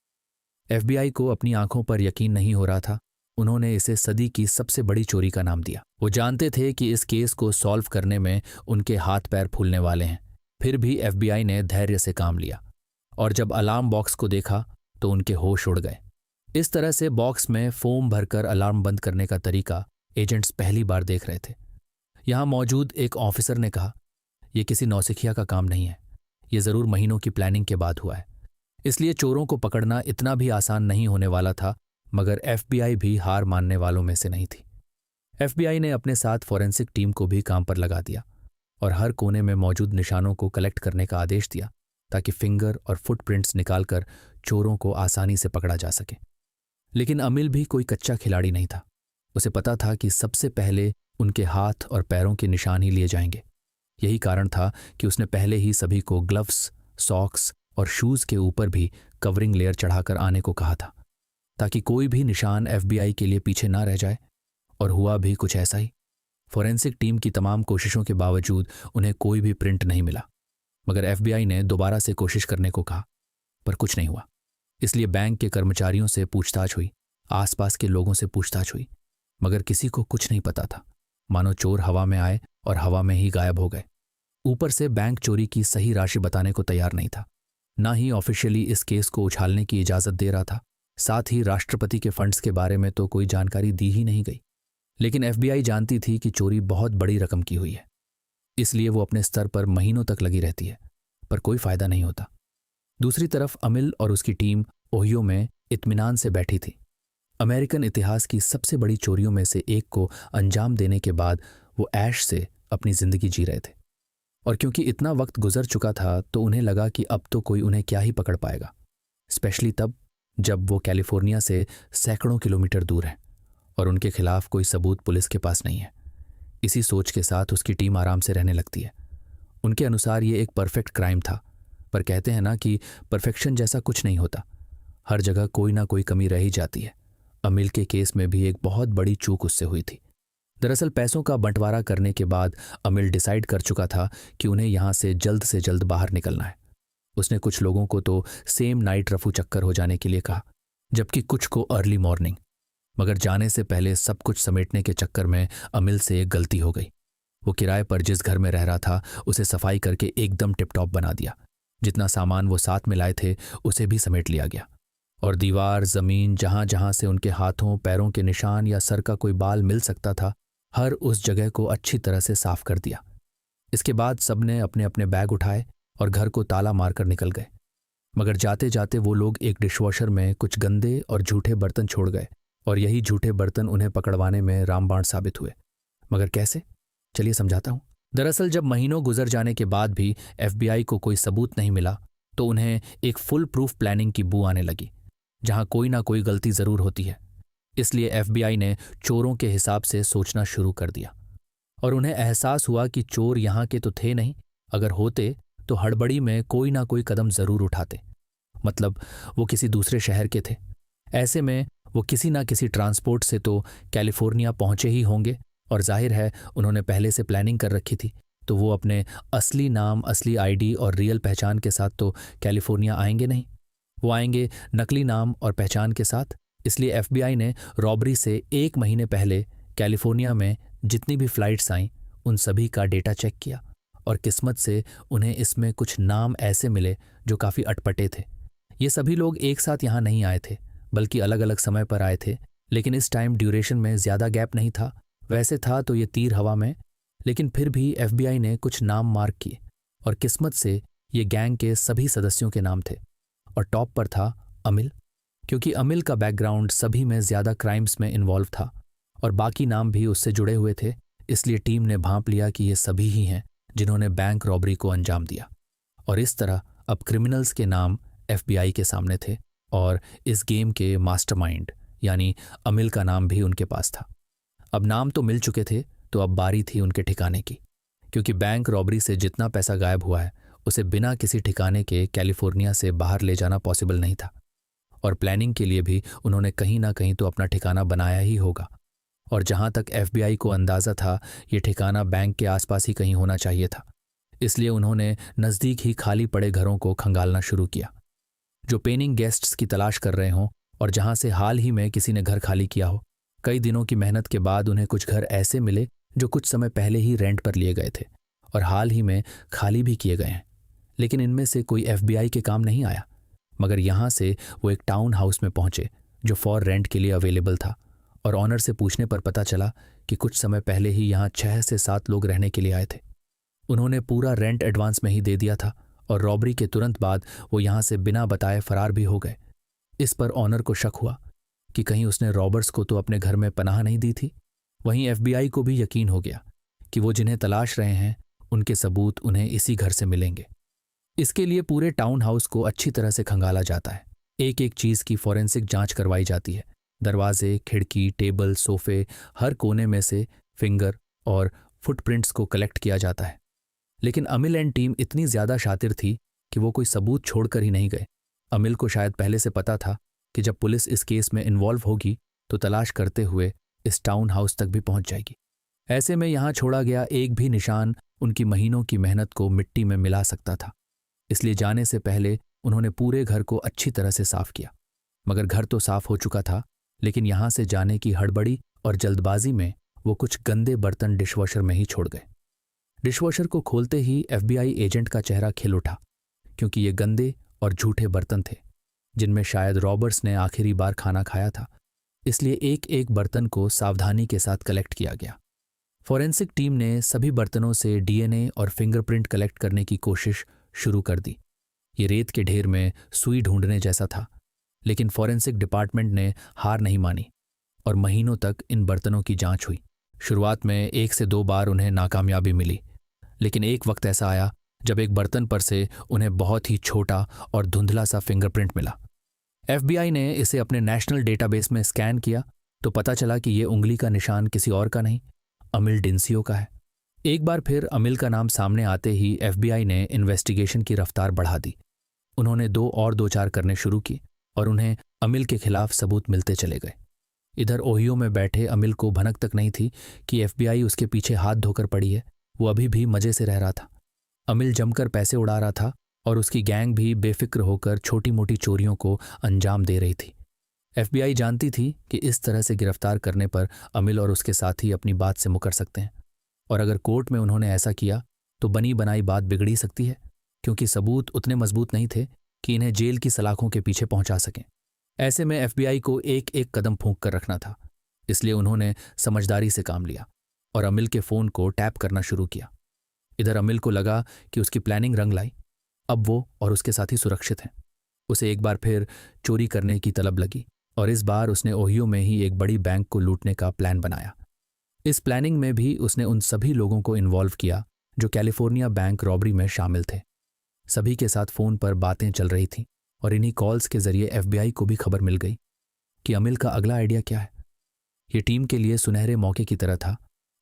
FBI को अपनी आंखों पर यकीन नहीं हो रहा था। उन्होंने इसे सदी की सबसे बड़ी चोरी का नाम दिया। वो जानते थे कि इस केस को सॉल्व करने में उनके हाथ पैर फूलने वाले हैं। फिर भी FBI ने धैर्य से काम लिया और जब अलार्म बॉक्स को देखा तो उनके होश उड़ गए। इस तरह से बॉक्स में फोम भरकर अलार्म बंद करने का तरीका एजेंट्स पहली बार देख रहे थे। यहां मौजूद एक ऑफिसर ने कहा, यह किसी नौसिखिया का काम नहीं है, यह जरूर महीनों की प्लानिंग के बाद हुआ है। इसलिए चोरों को पकड़ना इतना भी आसान नहीं होने वाला था, मगर FBI भी हार मानने वालों में से नहीं थी। FBI ने अपने साथ फॉरेंसिक टीम को भी काम पर लगा दिया और हर कोने में मौजूद निशानों को कलेक्ट करने का आदेश दिया ताकि फिंगर और फुटप्रिंट्स निकालकर चोरों को आसानी से पकड़ा जा सके। लेकिन अमिल भी कोई कच्चा खिलाड़ी नहीं था। उसे पता था कि सबसे पहले उनके हाथ और पैरों के निशान ही लिए जाएंगे। यही कारण था कि उसने पहले ही सभी को ग्लव्स, सॉक्स और शूज के ऊपर भी कवरिंग लेयर चढ़ाकर आने को कहा था, ताकि कोई भी निशान FBI के लिए पीछे ना रह जाए। और हुआ भी कुछ ऐसा ही। फॉरेंसिक टीम की तमाम कोशिशों के बावजूद उन्हें कोई भी प्रिंट नहीं मिला, मगर FBI ने दोबारा से कोशिश करने को कहा, पर कुछ नहीं हुआ। इसलिए बैंक के कर्मचारियों से पूछताछ हुई, आसपास के लोगों से पूछताछ हुई, मगर किसी को कुछ नहीं पता था। मानो चोर हवा में आए और हवा में ही गायब हो गए। ऊपर से बैंक चोरी की सही राशि बताने को तैयार नहीं था, ना ही ऑफिशियली इस केस को उछालने की इजाजत दे रहा था। साथ ही राष्ट्रपति के फंड्स के बारे में तो कोई जानकारी दी ही नहीं गई। लेकिन FBI जानती थी कि चोरी बहुत बड़ी रकम की हुई है, इसलिए वो अपने स्तर पर महीनों तक लगी रहती है, पर कोई फायदा नहीं होता। दूसरी तरफ अमिल और उसकी टीम ओहियो में इत्मीनान से बैठी थी। अमेरिकन इतिहास की सबसे बड़ी चोरियों में से एक को अंजाम देने के बाद वो ऐश से अपनी जिंदगी जी रहे थे। और क्योंकि इतना वक्त गुजर चुका था तो उन्हें लगा कि अब तो कोई उन्हें क्या ही पकड़ पाएगा, स्पेशली तब जब वो कैलिफोर्निया से सैकड़ों किलोमीटर दूर है और उनके खिलाफ कोई सबूत पुलिस के पास नहीं है। इसी सोच के साथ उसकी टीम आराम से रहने लगती है। उनके अनुसार ये एक परफेक्ट क्राइम था, पर कहते हैं ना कि परफेक्शन जैसा कुछ नहीं होता, हर जगह कोई ना कोई कमी रह ही जाती है। अमिल के केस में भी एक बहुत बड़ी चूक उससे हुई थी। दरअसल पैसों का बंटवारा करने के बाद अमिल डिसाइड कर चुका था कि उन्हें यहां से जल्द बाहर निकलना है। उसने कुछ लोगों को तो सेम नाइट रफू चक्कर हो जाने के लिए कहा, जबकि कुछ को अर्ली मॉर्निंग। मगर जाने से पहले सब कुछ समेटने के चक्कर में अमिल से एक गलती हो गई। वो किराए पर जिस घर में रह रहा था उसे सफाई करके एकदम टिपटॉप बना दिया। जितना सामान वो साथ में लाए थे उसे भी समेट लिया गया और दीवार, जमीन, जहां जहां से उनके हाथों पैरों के निशान या सर का कोई बाल मिल सकता था, हर उस जगह को अच्छी तरह से साफ कर दिया। इसके बाद सबने अपने अपने बैग उठाए और घर को ताला मारकर निकल गए। मगर जाते जाते वो लोग एक डिशवॉशर में कुछ गंदे और झूठे बर्तन छोड़ गए और यही झूठे बर्तन उन्हें पकड़वाने में रामबाण साबित हुए। मगर कैसे? चलिए समझाता हूं। दरअसल जब महीनों गुजर जाने के बाद भी FBI को कोई सबूत नहीं मिला तो उन्हें एक फुल प्रूफ प्लानिंग की बू आने लगी, जहां कोई ना कोई गलती जरूर होती है। इसलिए FBI ने चोरों के हिसाब से सोचना शुरू कर दिया और उन्हें एहसास हुआ कि चोर यहां के तो थे नहीं, अगर होते तो हड़बड़ी में कोई ना कोई कदम जरूर उठाते। मतलब वो किसी दूसरे शहर के थे। ऐसे में वो किसी ना किसी ट्रांसपोर्ट से तो कैलिफोर्निया पहुंचे ही होंगे, और जाहिर है उन्होंने पहले से प्लानिंग कर रखी थी, तो वो अपने असली नाम, असली आईडी और रियल पहचान के साथ तो कैलिफोर्निया आएंगे नहीं। वो आएंगे नकली नाम और पहचान के साथ। इसलिए एफबीआई ने रॉबरी से 1 महीने पहले कैलिफोर्निया में जितनी भी फ्लाइट्स आईं उन सभी का डेटा चेक किया, और किस्मत से उन्हें इसमें कुछ नाम ऐसे मिले जो काफ़ी अटपटे थे। ये सभी लोग एक साथ यहाँ नहीं आए थे, बल्कि अलग अलग समय पर आए थे, लेकिन इस टाइम ड्यूरेशन में ज़्यादा गैप नहीं था। वैसे था तो ये तीर हवा में, लेकिन फिर भी एफबीआई ने कुछ नाम मार्क किए, और किस्मत से ये गैंग के सभी सदस्यों के नाम थे। और टॉप पर था अमिल, क्योंकि अमिल का बैकग्राउंड सभी में ज़्यादा क्राइम्स में इन्वॉल्व था और बाकी नाम भी उससे जुड़े हुए थे। इसलिए टीम ने भांप लिया कि ये सभी ही हैं जिन्होंने बैंक रॉबरी को अंजाम दिया। और इस तरह अब क्रिमिनल्स के नाम एफबीआई के सामने थे, और इस गेम के मास्टरमाइंड यानी अमिल का नाम भी उनके पास था। अब नाम तो मिल चुके थे, तो अब बारी थी उनके ठिकाने की, क्योंकि बैंक रॉबरी से जितना पैसा गायब हुआ है उसे बिना किसी ठिकाने के कैलिफोर्निया से बाहर ले जाना पॉसिबल नहीं था। और प्लानिंग के लिए भी उन्होंने कहीं ना कहीं तो अपना ठिकाना बनाया ही होगा, और जहां तक एफबीआई को अंदाज़ा था ये ठिकाना बैंक के आसपास ही कहीं होना चाहिए था। इसलिए उन्होंने नज़दीक ही खाली पड़े घरों को खंगालना शुरू किया, जो पेनिंग गेस्ट्स की तलाश कर रहे हों और जहां से हाल ही में किसी ने घर खाली किया हो। कई दिनों की मेहनत के बाद उन्हें कुछ घर ऐसे मिले जो कुछ समय पहले ही रेंट पर लिए गए थे और हाल ही में खाली भी किए गए हैं, लेकिन इनमें से कोई एफबीआई के काम नहीं आया। मगर यहाँ से वो एक टाउन हाउस में पहुंचे जो फॉर रेंट के लिए अवेलेबल था, और ऑनर से पूछने पर पता चला कि कुछ समय पहले ही यहाँ 6 से 7 लोग रहने के लिए आए थे। उन्होंने पूरा रेंट एडवांस में ही दे दिया था, और रॉबरी के तुरंत बाद वो यहाँ से बिना बताए फरार भी हो गए। इस पर ऑनर को शक हुआ कि कहीं उसने रॉबर्स को तो अपने घर में पनाह नहीं दी थी। वहीं एफबीआई को भी यकीन हो गया कि वो जिन्हें तलाश रहे हैं उनके सबूत उन्हें इसी घर से मिलेंगे। इसके लिए पूरे टाउन हाउस को अच्छी तरह से खंगाला जाता है। एक एक चीज़ की फॉरेंसिक जांच करवाई जाती है। दरवाजे, खिड़की, टेबल, सोफे, हर कोने में से फिंगर और फुटप्रिंट्स को कलेक्ट किया जाता है। लेकिन अमिल एंड टीम इतनी ज़्यादा शातिर थी कि वो कोई सबूत छोड़कर ही नहीं गए। अमिल को शायद पहले से पता था कि जब पुलिस इस केस में इन्वॉल्व होगी तो तलाश करते हुए इस टाउन हाउस तक भी पहुंच जाएगी। ऐसे में यहाँ छोड़ा गया एक भी निशान उनकी महीनों की मेहनत को मिट्टी में मिला सकता था। इसलिए जाने से पहले उन्होंने पूरे घर को अच्छी तरह से साफ किया। मगर घर तो साफ हो चुका था, लेकिन यहाँ से जाने की हड़बड़ी और जल्दबाजी में वो कुछ गंदे बर्तन डिशवॉशर में ही छोड़ गए। डिशवॉशर को खोलते ही एफबीआई एजेंट का चेहरा खिल उठा, क्योंकि ये गंदे और झूठे बर्तन थे जिनमें शायद रॉबर्ट्स ने आखिरी बार खाना खाया था। इसलिए एक एक बर्तन को सावधानी के साथ कलेक्ट किया गया। फॉरेंसिक टीम ने सभी बर्तनों से डीएनए और फिंगरप्रिंट कलेक्ट करने की कोशिश शुरू कर दी। ये रेत के ढेर में सुई ढूंढने जैसा था, लेकिन फॉरेंसिक डिपार्टमेंट ने हार नहीं मानी और महीनों तक इन बर्तनों की जांच हुई। शुरुआत में 1 से 2 बार उन्हें नाकामयाबी मिली, लेकिन एक वक्त ऐसा आया जब एक बर्तन पर से उन्हें बहुत ही छोटा और धुंधला सा फिंगरप्रिंट मिला। एफबीआई ने इसे अपने नेशनल डेटाबेस में स्कैन किया तो पता चला कि ये उंगली का निशान किसी और का नहीं, अमिल डिंसियो का है। एक बार फिर अमिल का नाम सामने आते ही एफबीआई ने इन्वेस्टिगेशन की रफ्तार बढ़ा दी। उन्होंने 2-4 करने शुरू की और उन्हें अमिल के खिलाफ सबूत मिलते चले गए। इधर ओहियो में बैठे अमिल को भनक तक नहीं थी कि एफबीआई उसके पीछे हाथ धोकर पड़ी है। वो अभी भी मजे से रह रहा था। अमिल जमकर पैसे उड़ा रहा था और उसकी गैंग भी बेफिक्र होकर छोटी मोटी चोरियों को अंजाम दे रही थी। एफबीआई जानती थी कि इस तरह से गिरफ्तार करने पर अमिल और उसके साथी अपनी बात से मुकर सकते हैं, और अगर कोर्ट में उन्होंने ऐसा किया तो बनी बनाई बात बिगड़ी सकती है, क्योंकि सबूत उतने मजबूत नहीं थे कि इन्हें जेल की सलाखों के पीछे पहुंचा सकें। ऐसे में एफबीआई को एक एक कदम फूंक कर रखना था। इसलिए उन्होंने समझदारी से काम लिया और अमिल के फ़ोन को टैप करना शुरू किया। इधर अमिल को लगा कि उसकी प्लानिंग रंग लाई। अब वो और उसके साथी सुरक्षित हैं। उसे एक बार फिर चोरी करने की तलब लगी और इस बार उसने ओहियो में ही एक बड़ी बैंक को लूटने का प्लान बनाया। इस प्लानिंग में भी उसने उन सभी लोगों को इन्वॉल्व किया जो कैलिफोर्निया बैंक रॉबरी में शामिल थे। सभी के साथ फ़ोन पर बातें चल रही थीं और इन्हीं कॉल्स के जरिए एफबीआई को भी खबर मिल गई कि अमिल का अगला आइडिया क्या है। ये टीम के लिए सुनहरे मौके की तरह था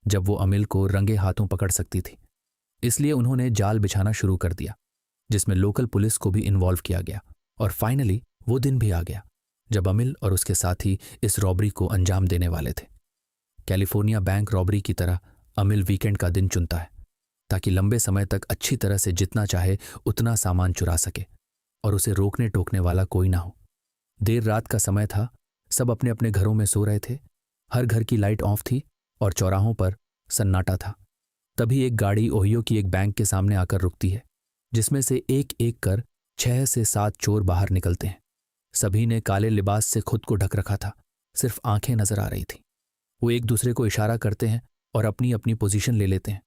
जब वो अमिल को रंगे हाथों पकड़ सकती थी। इसलिए उन्होंने जाल बिछाना शुरू कर दिया, जिसमें लोकल पुलिस को भी इन्वॉल्व किया गया और फाइनली वो दिन भी आ गया जब अमिल और उसके साथी इस रॉबरी को अंजाम देने वाले थे। कैलिफोर्निया बैंक रॉबरी की तरह अमिल वीकेंड का दिन चुनता है ताकि लंबे समय तक अच्छी तरह से जितना चाहे उतना सामान चुरा सके और उसे रोकने टोकने वाला कोई ना हो। देर रात का समय था, सब अपने अपने घरों में सो रहे थे, हर घर की लाइट ऑफ थी और चौराहों पर सन्नाटा था। तभी एक गाड़ी ओहियो की एक बैंक के सामने आकर रुकती है, जिसमें से एक एक कर 6 से 7 चोर बाहर निकलते हैं। सभी ने काले लिबास से खुद को ढक रखा था, सिर्फ आंखें नजर आ रही थी। वो एक दूसरे को इशारा करते हैं और अपनी अपनी पोजीशन ले लेते हैं।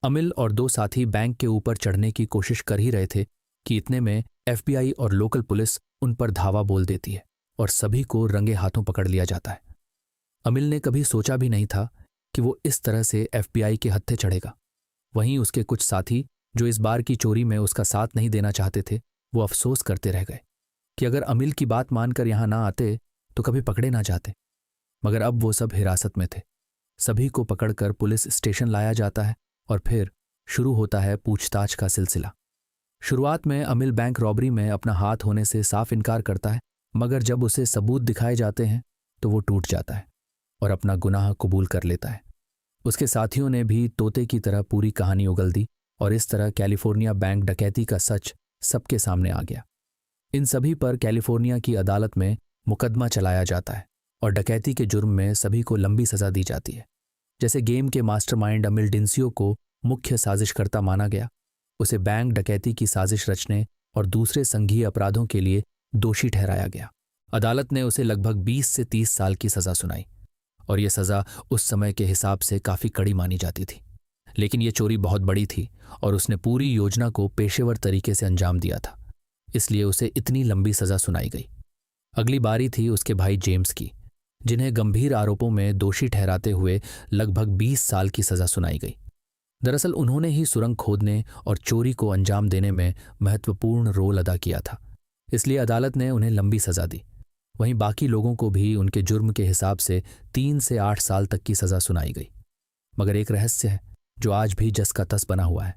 अमिल और 2 साथी बैंक के ऊपर चढ़ने की कोशिश कर ही रहे थे कि इतने में FBI और लोकल पुलिस उन पर धावा बोल देती है और सभी को रंगे हाथों पकड़ लिया जाता है। अमिल ने कभी सोचा भी नहीं था कि वो इस तरह से FBI के हत्थे चढ़ेगा। वहीं उसके कुछ साथी जो इस बार की चोरी में उसका साथ नहीं देना चाहते थे, वो अफसोस करते रह गए कि अगर अमिल की बात मानकर यहां ना आते तो कभी पकड़े ना जाते। मगर अब वो सब हिरासत में थे। सभी को पकड़कर पुलिस स्टेशन लाया जाता है और फिर शुरू होता है पूछताछ का सिलसिला। शुरुआत में अमिल बैंक रॉबरी में अपना हाथ होने से साफ इनकार करता है, मगर जब उसे सबूत दिखाए जाते हैं तो वो टूट जाता है और अपना गुनाह कबूल कर लेता है। उसके साथियों ने भी तोते की तरह पूरी कहानी उगल दी और इस तरह कैलिफोर्निया बैंक डकैती का सच सबके सामने आ गया। इन सभी पर कैलिफोर्निया की अदालत में मुकदमा चलाया जाता है और डकैती के जुर्म में सभी को लंबी सजा दी जाती है। जैसे गेम के मास्टरमाइंड अमिल डिंसियो को मुख्य साजिशकर्ता माना गया, उसे बैंक डकैती की साजिश रचने और दूसरे संघीय अपराधों के लिए दोषी ठहराया गया। अदालत ने उसे लगभग 20 से 30 साल की सजा सुनाई और यह सजा उस समय के हिसाब से काफी कड़ी मानी जाती थी। लेकिन यह चोरी बहुत बड़ी थी और उसने पूरी योजना को पेशेवर तरीके से अंजाम दिया था, इसलिए उसे इतनी लंबी सजा सुनाई गई। अगली बारी थी उसके भाई जेम्स की, जिन्हें गंभीर आरोपों में दोषी ठहराते हुए लगभग 20 साल की सजा सुनाई गई। दरअसल उन्होंने ही सुरंग खोदने और चोरी को अंजाम देने में महत्वपूर्ण रोल अदा किया था, इसलिए अदालत ने उन्हें लंबी सजा दी। वहीं बाकी लोगों को भी उनके जुर्म के हिसाब से 3 से 8 साल तक की सजा सुनाई गई। मगर एक रहस्य है जो आज भी जस का तस बना हुआ है।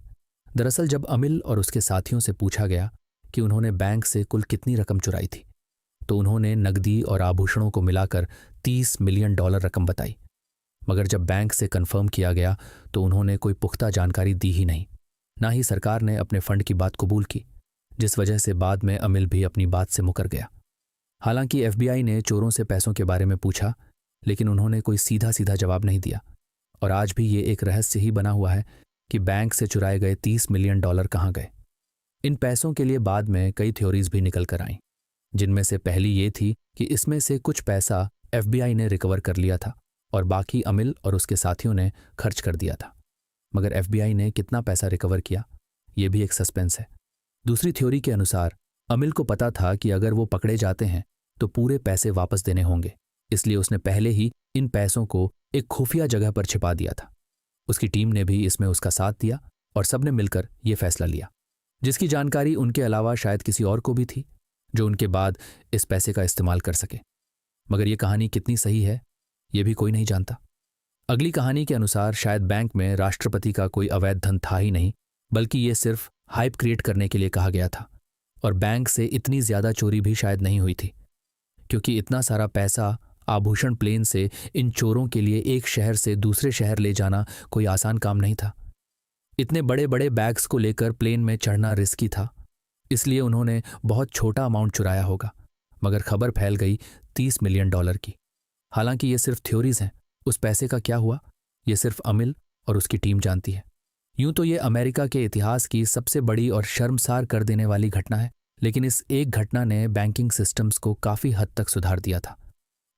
दरअसल जब अमिल और उसके साथियों से पूछा गया कि उन्होंने बैंक से कुल कितनी रकम चुराई थी, तो उन्होंने नकदी और आभूषणों को मिलाकर $30 मिलियन रकम बताई। मगर जब बैंक से कंफर्म किया गया तो उन्होंने कोई पुख्ता जानकारी दी ही नहीं, ना ही सरकार ने अपने फंड की बात कबूल की, जिस वजह से बाद में अमिल भी अपनी बात से मुकर गया। हालांकि FBI ने चोरों से पैसों के बारे में पूछा, लेकिन उन्होंने कोई सीधा सीधा जवाब नहीं दिया और आज भी ये एक रहस्य ही बना हुआ है कि बैंक से चुराए गए $30 मिलियन कहाँ गए। इन पैसों के लिए बाद में कई थ्योरीज भी निकल कर आईं, जिनमें से पहली ये थी कि इसमें से कुछ पैसा FBI ने रिकवर कर लिया था और बाकी अमिल और उसके साथियों ने खर्च कर दिया था। मगर FBI ने कितना पैसा रिकवर किया, ये भी एक सस्पेंस है। दूसरी थ्योरी के अनुसार अमिल को पता था कि अगर वो पकड़े जाते हैं तो पूरे पैसे वापस देने होंगे, इसलिए उसने पहले ही इन पैसों को एक खुफिया जगह पर छिपा दिया था। उसकी टीम ने भी इसमें उसका साथ दिया और सबने मिलकर ये फैसला लिया, जिसकी जानकारी उनके अलावा शायद किसी और को भी थी जो उनके बाद इस पैसे का इस्तेमाल कर सके। मगर ये कहानी कितनी सही है, ये भी कोई नहीं जानता। अगली कहानी के अनुसार शायद बैंक में राष्ट्रपति का कोई अवैध धन था ही नहीं, बल्कि ये सिर्फ हाइप क्रिएट करने के लिए कहा गया था और बैंक से इतनी ज्यादा चोरी भी शायद नहीं हुई थी, क्योंकि इतना सारा पैसा आभूषण प्लेन से इन चोरों के लिए एक शहर से दूसरे शहर ले जाना कोई आसान काम नहीं था। इतने बड़े बड़े बैग्स को लेकर प्लेन में चढ़ना रिस्की था, इसलिए उन्होंने बहुत छोटा अमाउंट चुराया होगा। मगर खबर फैल गई $30 मिलियन की। हालांकि ये सिर्फ थ्योरीज हैं, उस पैसे का क्या हुआ ये सिर्फ अमिल और उसकी टीम जानती है। यूं तो ये अमेरिका के इतिहास की सबसे बड़ी और शर्मसार कर देने वाली घटना है, लेकिन इस एक घटना ने बैंकिंग सिस्टम्स को काफी हद तक सुधार दिया था।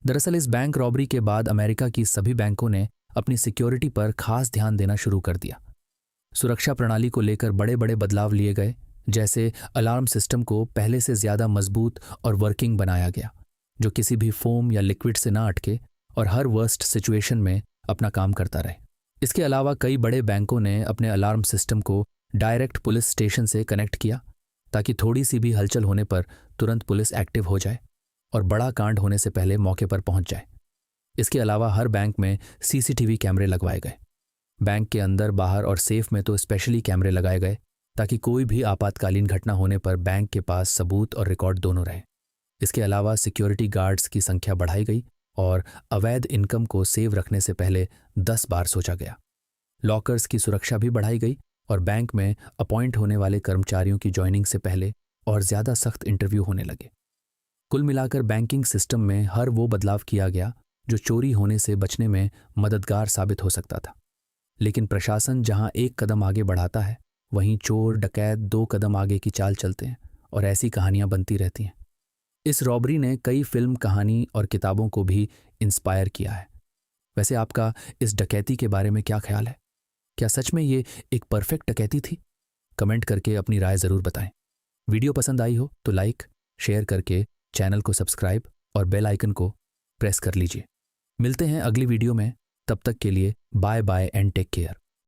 दरअसल इस बैंक रॉबरी के बाद अमेरिका की सभी बैंकों ने अपनी सिक्योरिटी पर खास ध्यान देना शुरू कर दिया। सुरक्षा प्रणाली को लेकर बड़े बड़े बदलाव लिए गए, जैसे अलार्म सिस्टम को पहले से ज्यादा मजबूत और वर्किंग बनाया गया, जो किसी भी फोम या लिक्विड से ना अटके और हर वर्स्ट सिचुएशन में अपना काम करता रहे। इसके अलावा कई बड़े बैंकों ने अपने अलार्म सिस्टम को डायरेक्ट पुलिस स्टेशन से कनेक्ट किया, ताकि थोड़ी सी भी हलचल होने पर तुरंत पुलिस एक्टिव हो जाए और बड़ा कांड होने से पहले मौके पर पहुंच जाए। इसके अलावा हर बैंक में CCTV कैमरे लगवाए गए। बैंक के अंदर बाहर और सेफ में तो स्पेशली कैमरे लगाए गए, ताकि कोई भी आपातकालीन घटना होने पर बैंक के पास सबूत और रिकॉर्ड दोनों रहे। इसके अलावा सिक्योरिटी गार्ड्स की संख्या बढ़ाई गई और अवैध इनकम को सेव रखने से पहले 10 बार सोचा गया। लॉकर्स की सुरक्षा भी बढ़ाई गई और बैंक में अपॉइंट होने वाले कर्मचारियों की ज्वाइनिंग से पहले और ज़्यादा सख्त इंटरव्यू होने लगे। कुल मिलाकर बैंकिंग सिस्टम में हर वो बदलाव किया गया जो चोरी होने से बचने में मददगार साबित हो सकता था। लेकिन प्रशासन जहां एक कदम आगे बढ़ाता है, वहीं चोर डकैत 2 कदम आगे की चाल चलते हैं और ऐसी कहानियां बनती रहती हैं। इस रॉबरी ने कई फिल्म, कहानी और किताबों को भी इंस्पायर किया है। वैसे आपका इस डकैती के बारे में क्या ख्याल है? क्या सच में ये एक परफेक्ट डकैती थी? कमेंट करके अपनी राय ज़रूर बताएं। वीडियो पसंद आई हो तो लाइक, शेयर करके चैनल को सब्सक्राइब और बेल आइकन को प्रेस कर लीजिए। मिलते हैं अगली वीडियो में। तब तक के लिए bye bye and take care.